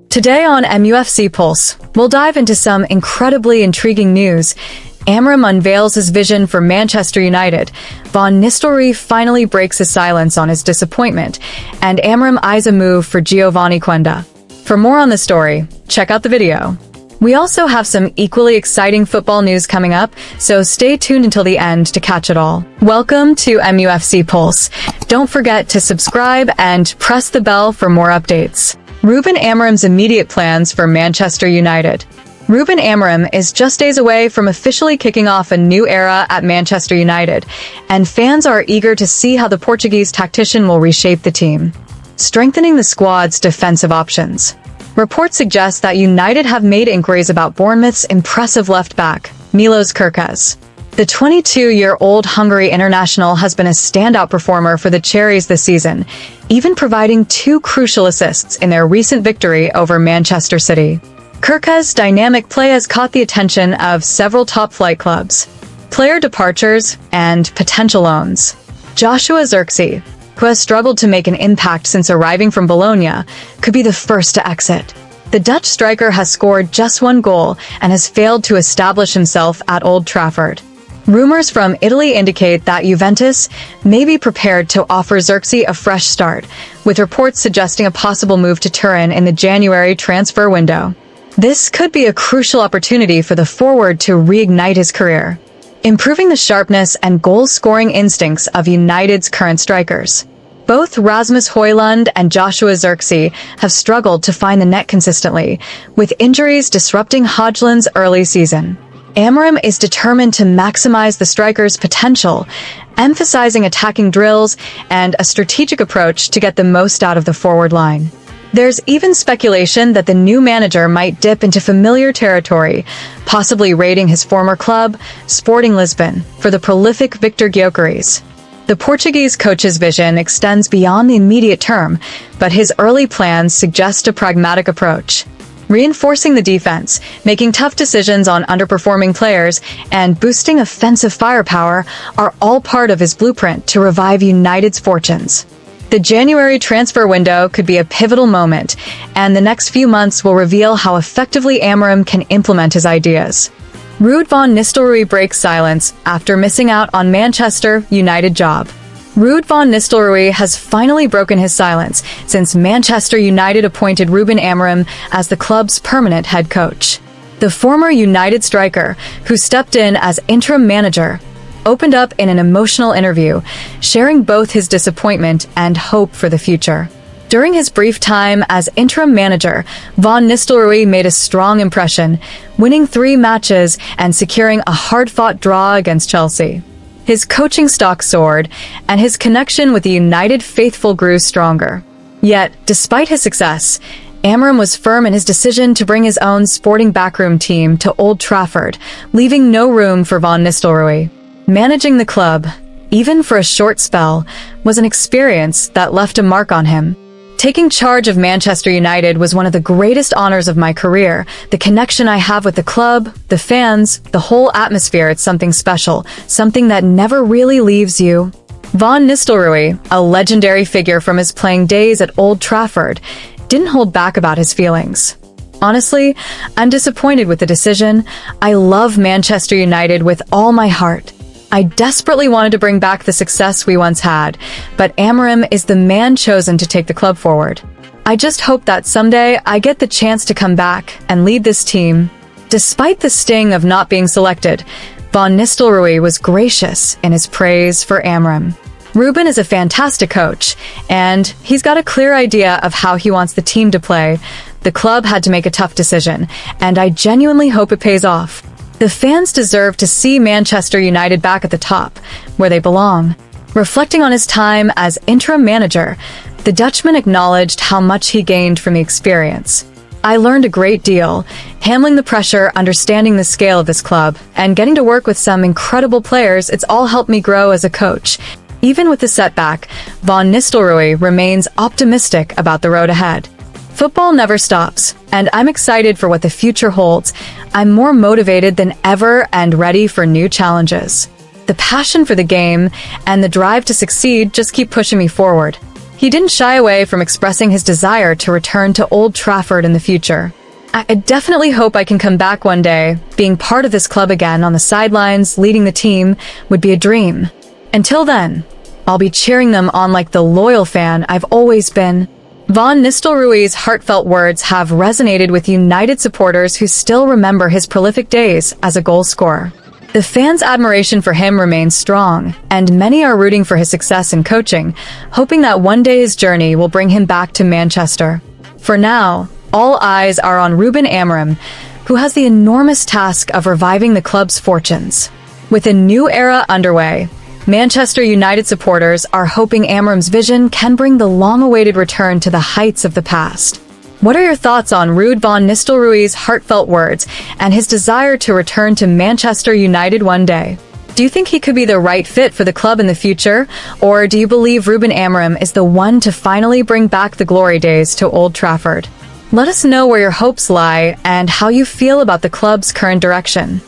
Today on MUFC Pulse, we'll dive into some incredibly intriguing news. Amorim unveils his vision for Manchester United, Van Nistelrooy finally breaks his silence on his disappointment, and Amorim eyes a move for Giovanni Quenda. For more on the story, check out the video. We also have some equally exciting football news coming up, so stay tuned until the end to catch it all. Welcome to MUFC Pulse. Don't forget to subscribe and press the bell for more updates. Ruben Amorim's immediate plans for Manchester United. Ruben Amorim is just days away from officially kicking off a new era at Manchester United, and fans are eager to see how the Portuguese tactician will reshape the team, strengthening the squad's defensive options. Reports suggest that United have made inquiries about Bournemouth's impressive left-back, Milos Kerkez. The 22-year-old Hungary international has been a standout performer for the Cherries this season, even providing 2 crucial assists in their recent victory over Manchester City. Kerkez's dynamic play has caught the attention of several top-flight clubs. Player departures and potential loans. Joshua Zirkzee, who has struggled to make an impact since arriving from Bologna, could be the first to exit. The Dutch striker has scored just 1 goal and has failed to establish himself at Old Trafford. Rumors from Italy indicate that Juventus may be prepared to offer Zirkzee a fresh start, with reports suggesting a possible move to Turin in the January transfer window. This could be a crucial opportunity for the forward to reignite his career, improving the sharpness and goal-scoring instincts of United's current strikers. Both Rasmus Højlund and Joshua Zirkzee have struggled to find the net consistently, with injuries disrupting Højlund's early season. Amorim is determined to maximize the striker's potential, emphasizing attacking drills and a strategic approach to get the most out of the forward line. There's even speculation that the new manager might dip into familiar territory, possibly raiding his former club, Sporting Lisbon, for the prolific Victor Gyökeres. The Portuguese coach's vision extends beyond the immediate term, but his early plans suggest a pragmatic approach. Reinforcing the defense, making tough decisions on underperforming players, and boosting offensive firepower are all part of his blueprint to revive United's fortunes. The January transfer window could be a pivotal moment, and the next few months will reveal how effectively Amorim can implement his ideas. Ruud van Nistelrooy breaks silence after missing out on Manchester United job. Ruud van Nistelrooy has finally broken his silence since Manchester United appointed Ruben Amorim as the club's permanent head coach. The former United striker, who stepped in as interim manager, opened up in an emotional interview, sharing both his disappointment and hope for the future. During his brief time as interim manager, Van Nistelrooy made a strong impression, winning 3 matches and securing a hard-fought draw against Chelsea. His coaching stock soared, and his connection with the United faithful grew stronger. Yet, despite his success, Amorim was firm in his decision to bring his own sporting backroom team to Old Trafford, leaving no room for Van Nistelrooy. Managing the club, even for a short spell, was an experience that left a mark on him. Taking charge of Manchester United was one of the greatest honors of my career. The connection I have with the club, the fans, the whole atmosphere, it's something special, something that never really leaves you. Van Nistelrooy, a legendary figure from his playing days at Old Trafford, didn't hold back about his feelings. Honestly, I'm disappointed with the decision. I love Manchester United with all my heart. I desperately wanted to bring back the success we once had, but Amorim is the man chosen to take the club forward. I just hope that someday I get the chance to come back and lead this team. Despite the sting of not being selected, Van Nistelrooy was gracious in his praise for Amorim. Ruben is a fantastic coach, and he's got a clear idea of how he wants the team to play. The club had to make a tough decision, and I genuinely hope it pays off. The fans deserve to see Manchester United back at the top, where they belong. Reflecting on his time as interim manager, the Dutchman acknowledged how much he gained from the experience. I learned a great deal, handling the pressure, understanding the scale of this club, and getting to work with some incredible players. It's all helped me grow as a coach. Even with the setback, Van Nistelrooy remains optimistic about the road ahead. Football never stops, and I'm excited for what the future holds. I'm more motivated than ever and ready for new challenges. The passion for the game and the drive to succeed just keep pushing me forward. He didn't shy away from expressing his desire to return to Old Trafford in the future. "I definitely hope I can come back one day. Being part of this club again on the sidelines, leading the team, would be a dream. Until then, I'll be cheering them on like the loyal fan I've always been." Van Nistelrooy's heartfelt words have resonated with United supporters who still remember his prolific days as a goal scorer. The fans' admiration for him remains strong, and many are rooting for his success in coaching, hoping that one day his journey will bring him back to Manchester. For now, all eyes are on Ruben Amorim, who has the enormous task of reviving the club's fortunes. With a new era underway, Manchester United supporters are hoping Amorim's vision can bring the long-awaited return to the heights of the past. What are your thoughts on Ruud van Nistelrooy's heartfelt words and his desire to return to Manchester United one day? Do you think he could be the right fit for the club in the future, or do you believe Ruben Amorim is the one to finally bring back the glory days to Old Trafford? Let us know where your hopes lie and how you feel about the club's current direction.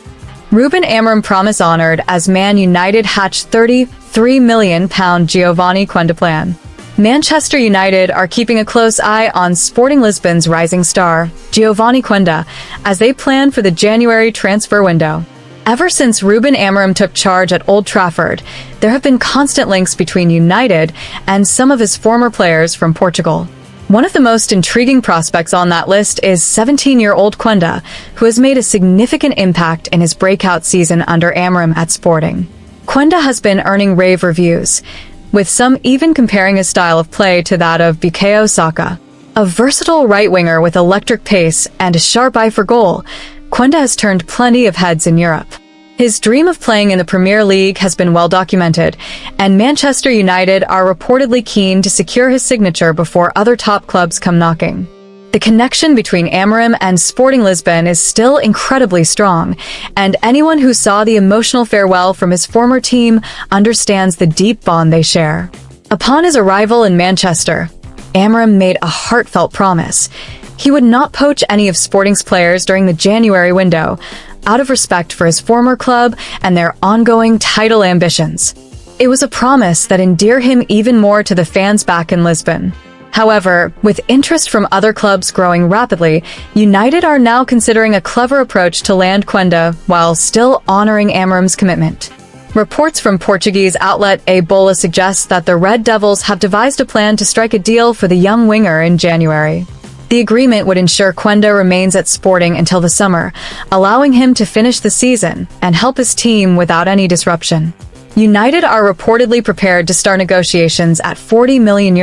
Ruben Amorim promise honored as Man United hatch £33 million Giovanni Quenda plan. Manchester United are keeping a close eye on Sporting Lisbon's rising star, Giovanni Quenda, as they plan for the January transfer window. Ever since Ruben Amorim took charge at Old Trafford, there have been constant links between United and some of his former players from Portugal. One of the most intriguing prospects on that list is 17-year-old Quenda, who has made a significant impact in his breakout season under Amorim at Sporting. Quenda has been earning rave reviews, with some even comparing his style of play to that of Bukayo Saka. A versatile right-winger with electric pace and a sharp eye for goal, Quenda has turned plenty of heads in Europe. His dream of playing in the Premier League has been well documented, and Manchester United are reportedly keen to secure his signature before other top clubs come knocking. The connection between Amorim and Sporting Lisbon is still incredibly strong, and anyone who saw the emotional farewell from his former team understands the deep bond they share. Upon his arrival in Manchester, Amorim made a heartfelt promise. He would not poach any of Sporting's players during the January window, out of respect for his former club and their ongoing title ambitions. It was a promise that endeared him even more to the fans back in Lisbon. However, with interest from other clubs growing rapidly, United are now considering a clever approach to land Quenda while still honoring Amorim's commitment. Reports from Portuguese outlet A Bola suggest that the Red Devils have devised a plan to strike a deal for the young winger in January. The agreement would ensure Quenda remains at Sporting until the summer, allowing him to finish the season and help his team without any disruption. United are reportedly prepared to start negotiations at €40 million,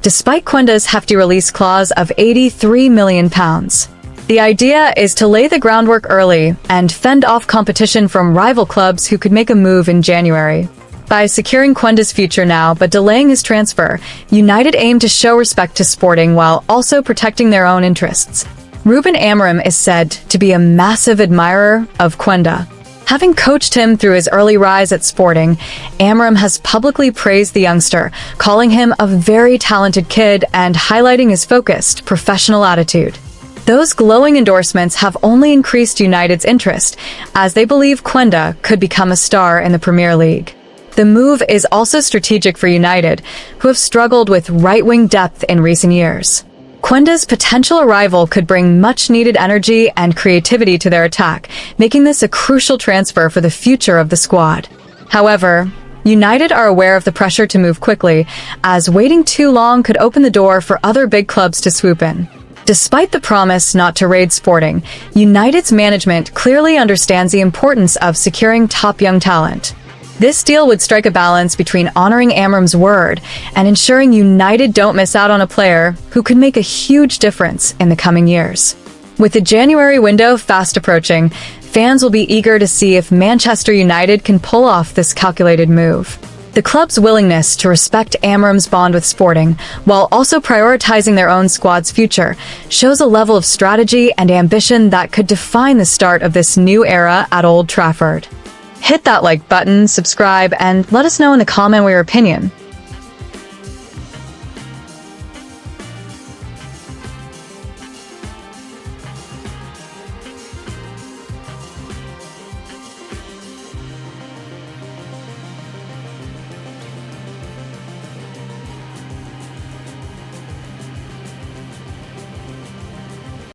despite Quenda's hefty release clause of £83 million. The idea is to lay the groundwork early and fend off competition from rival clubs who could make a move in January. By securing Quenda's future now but delaying his transfer, United aim to show respect to Sporting while also protecting their own interests. Ruben Amorim is said to be a massive admirer of Quenda. Having coached him through his early rise at Sporting, Amorim has publicly praised the youngster, calling him a very talented kid and highlighting his focused, professional attitude. Those glowing endorsements have only increased United's interest, as they believe Quenda could become a star in the Premier League. The move is also strategic for United, who have struggled with right-wing depth in recent years. Quenda's potential arrival could bring much-needed energy and creativity to their attack, making this a crucial transfer for the future of the squad. However, United are aware of the pressure to move quickly, as waiting too long could open the door for other big clubs to swoop in. Despite the promise not to raid Sporting, United's management clearly understands the importance of securing top young talent. This deal would strike a balance between honoring Amorim's word and ensuring United don't miss out on a player who could make a huge difference in the coming years. With the January window fast approaching, fans will be eager to see if Manchester United can pull off this calculated move. The club's willingness to respect Amorim's bond with Sporting, while also prioritizing their own squad's future, shows a level of strategy and ambition that could define the start of this new era at Old Trafford. Hit that like button, subscribe, and let us know in the comment your opinion.